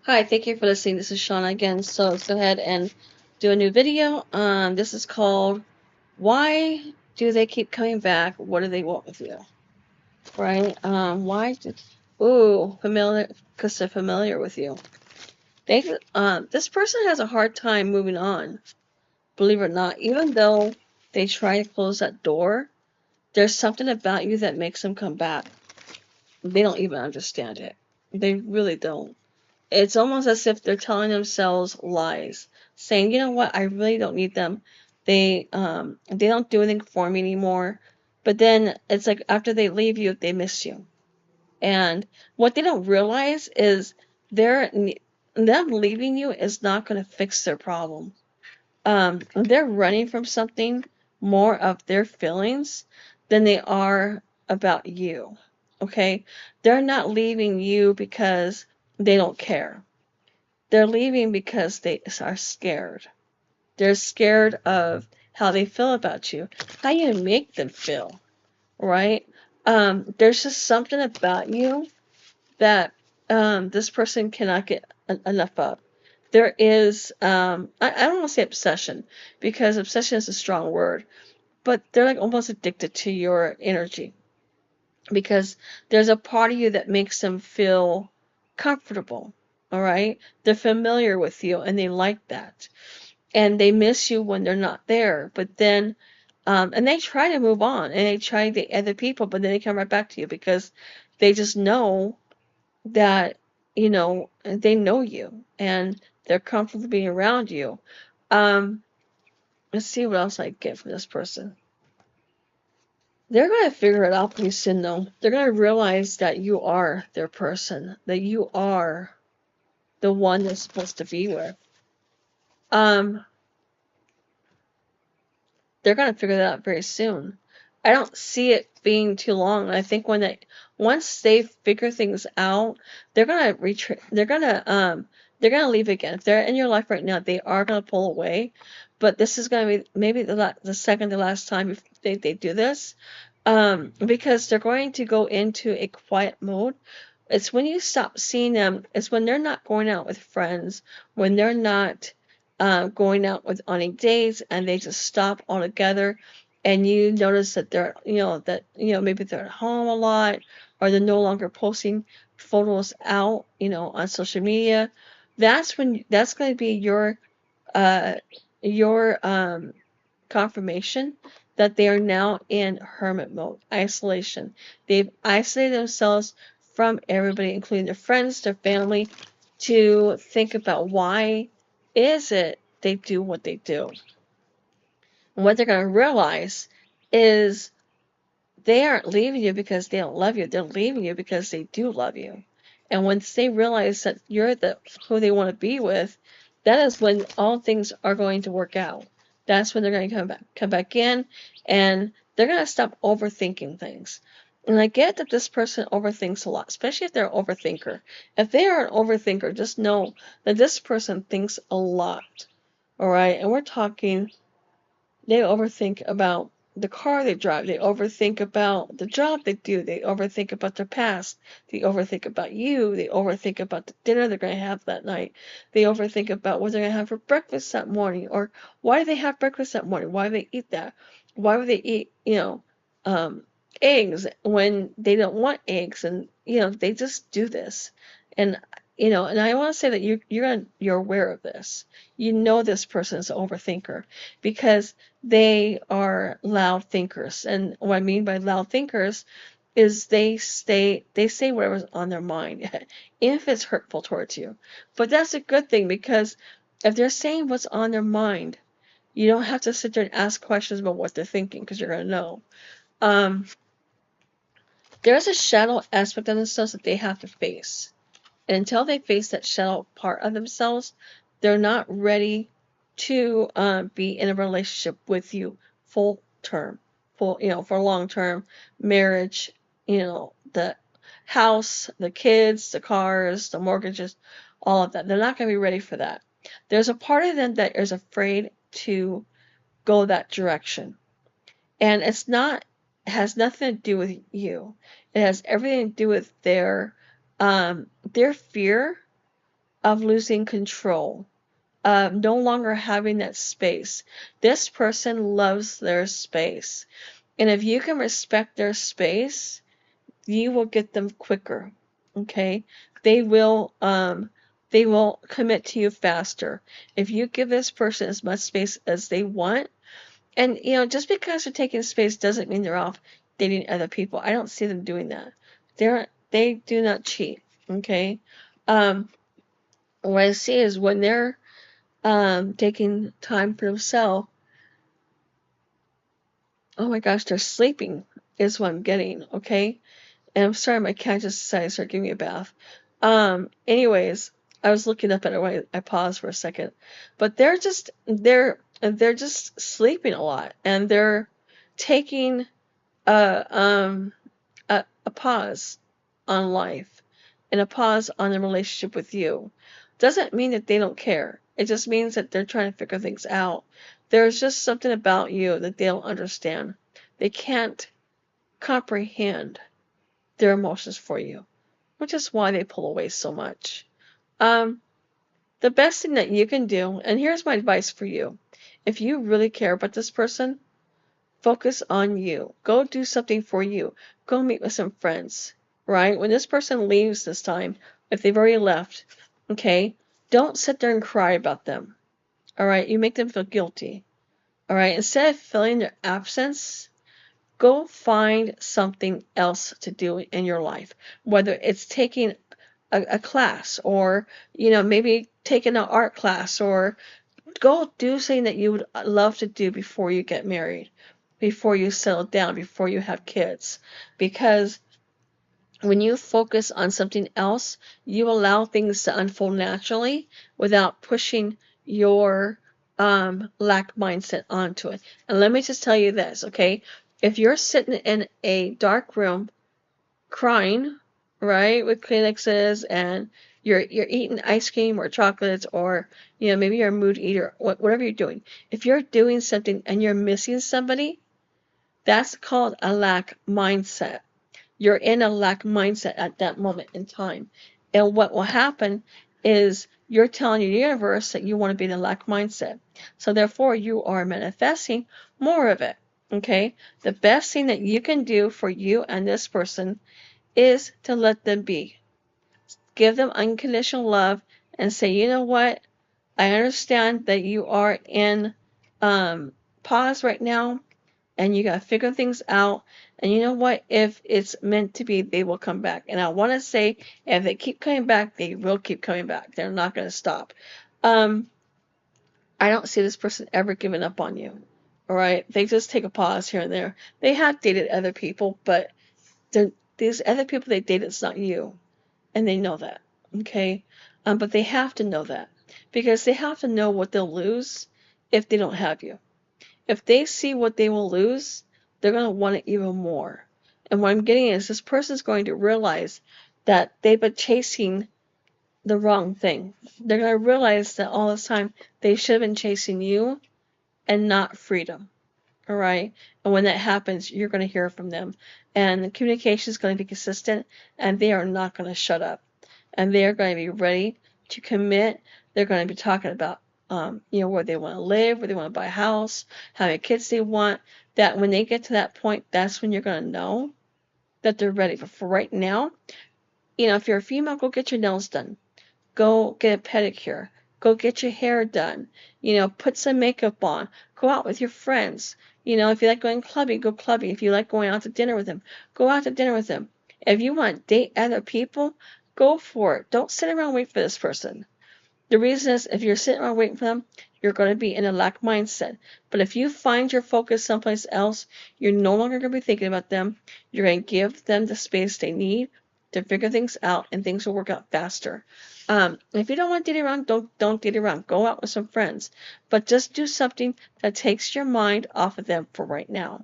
Hi, thank you for listening. This is Shauna again. So let's go ahead and do a new video. This is called "Why Do They Keep Coming Back? What do they want with you?" Right? Why? Familiar because they're familiar with you. This person has a hard time moving on. Believe it or not, even though they try to close that door, there's something about you that makes them come back. They don't even understand it. They really don't. It's almost as if they're telling themselves lies, saying, "You know what? I really don't need them. They don't do anything for me anymore." But then it's like after they leave you, they miss you. And what they don't realize is they're them leaving you is not going to fix their problem. They're running from something more of their feelings than they are about you. Okay? They're not leaving you because they don't care. They're leaving because they are scared. They're scared of how they feel about you, how you make them feel, right? There's just something about you that this person cannot get enough of. There is, I don't want to say obsession because obsession is a strong word, but they're like almost addicted to your energy because there's a part of you that makes them feel comfortable. All right, they're familiar with you and they like that, and they miss you when they're not there. But then, and they try to move on and they try the other people, but then they come right back to you because they just know that they know you and they're comfortable being around you. Um, let's see what else I get from this person. They're going to figure it out pretty soon, though. They're going to realize that you are their person, that you are the one they're supposed to be with. Um, they're going to figure that out very soon. I don't see it being too long. I think once they figure things out, they're gonna retreat. They're gonna leave again. If they're in your life right now, they are gonna pull away. But this is gonna be maybe the second to last time they do this, because they're going to go into a quiet mode. It's when you stop seeing them. It's when they're not going out with friends, when they're not going out with on any dates, and they just stop altogether. And you notice that maybe they're at home a lot, or they're no longer posting photos out, on social media. That's going to be uh, your confirmation that they are now in hermit mode, isolation. They've isolated themselves from everybody, including their friends, their family, to think about why is it they do what they do. And what they're going to realize is they aren't leaving you because they don't love you. They're leaving you because they do love you. And once they realize that you're who they want to be with, that is when all things are going to work out. That's when they're going to come back in, and they're going to stop overthinking things. And I get that this person overthinks a lot, especially if they're an overthinker. If they are an overthinker, just know that this person thinks a lot. All right, and we're talking they overthink about the car they drive. They overthink about the job they do. They overthink about their past. They overthink about you. They overthink about the dinner they're going to have that night. They overthink about what they're going to have for breakfast that morning, or why do they have breakfast that morning? Why do they eat that? Why would they eat, um, eggs when they don't want eggs? And they just do this. And and I want to say that you're aware of this. You know this person is an overthinker because they are loud thinkers. And what I mean by loud thinkers is they say whatever's on their mind, if it's hurtful towards you. But that's a good thing because if they're saying what's on their mind, you don't have to sit there and ask questions about what they're thinking because you're gonna know. Um, there's a shadow aspect of themselves that they have to face. And until they face that shadow part of themselves, they're not ready to be in a relationship with you full term, for long term marriage. The house, the kids, the cars, the mortgages, all of that. They're not going to be ready for that. There's a part of them that is afraid to go that direction, and it has nothing to do with you. It has everything to do with their fear of losing control, of no longer having that space. This person loves their space. And if you can respect their space, you will get them quicker. Okay? They will commit to you faster. If you give this person as much space as they want, and just because they're taking space doesn't mean they're off dating other people. I don't see them doing that. They do not cheat. Okay? Um, what I see is when they're taking time for themselves, oh my gosh, they're sleeping is what I'm getting, okay? And I'm sorry, my cat just decided to start giving me a bath. Anyways, I was looking up at it when I paused for a second. But they're just sleeping a lot, and they're taking a pause on life and a pause on the relationship with you. Doesn't mean that they don't care. It just means that they're trying to figure things out. There's just something about you that they don't understand. They can't comprehend their emotions for you, which is why they pull away so much. Um, the best thing that you can do, and here's my advice for you. If you really care about this person, focus on you. Go do something for you. Go meet with some friends, right? When this person leaves this time, if they've already left, okay, don't sit there and cry about them. All right, you make them feel guilty. All right, instead of feeling their absence, go find something else to do in your life, whether it's taking a class, or maybe taking an art class, or go do something that you would love to do before you get married, before you settle down, before you have kids. Because when you focus on something else, you allow things to unfold naturally without pushing your lack mindset onto it. And let me just tell you this, okay? If you're sitting in a dark room crying, right, with Kleenexes, and you're eating ice cream or chocolates, or maybe you're a mood eater, whatever you're doing. If you're doing something and you're missing somebody, that's called a lack mindset. You're in a lack mindset at that moment in time. And what will happen is you're telling your universe that you want to be in a lack mindset. So therefore, you are manifesting more of it. Okay? The best thing that you can do for you and this person is to let them be. Give them unconditional love and say, you know what? I understand that you are in pause right now, and you got to figure things out. And you know what? If it's meant to be, they will come back. And I want to say, if they keep coming back, they will keep coming back. They're not going to stop. I don't see this person ever giving up on you. All right? They just take a pause here and there. They have dated other people, but these other people they dated, it's not you. And they know that. Okay? But they have to know that, because they have to know what they'll lose if they don't have you. If they see what they will lose, they're going to want it even more. And what I'm getting is this person's going to realize that they've been chasing the wrong thing. They're going to realize that all this time they should have been chasing you and not freedom. All right? And when that happens, you're going to hear from them. And the communication is going to be consistent, and they are not going to shut up. And they are going to be ready to commit. They're going to be talking about where they want to live, where they want to buy a house, how many kids they want. That when they get to that point, that's when you're going to know that they're ready. But for right now, if you're a female, go get your nails done. Go get a pedicure. Go get your hair done. Put some makeup on. Go out with your friends. If you like going clubbing, go clubbing. If you like going out to dinner with them, go out to dinner with them. If you want to date other people, go for it. Don't sit around and wait for this person. The reason is, if you're sitting around waiting for them, you're going to be in a lack mindset. But if you find your focus someplace else, you're no longer going to be thinking about them. You're going to give them the space they need to figure things out, and things will work out faster. If you don't want to date around, don't date around. Go out with some friends. But just do something that takes your mind off of them for right now.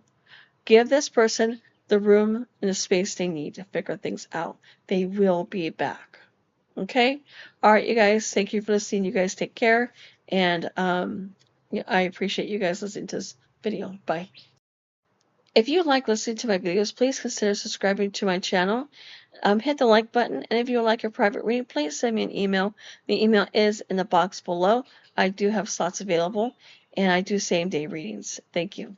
Give this person the room and the space they need to figure things out. They will be back. Okay? All right, you guys. Thank you for listening. You guys take care. And I appreciate you guys listening to this video. Bye. If you like listening to my videos, please consider subscribing to my channel. hit the like button. And if you would like a private reading, please send me an email. The email is in the box below. I do have slots available, and I do same-day readings. Thank you.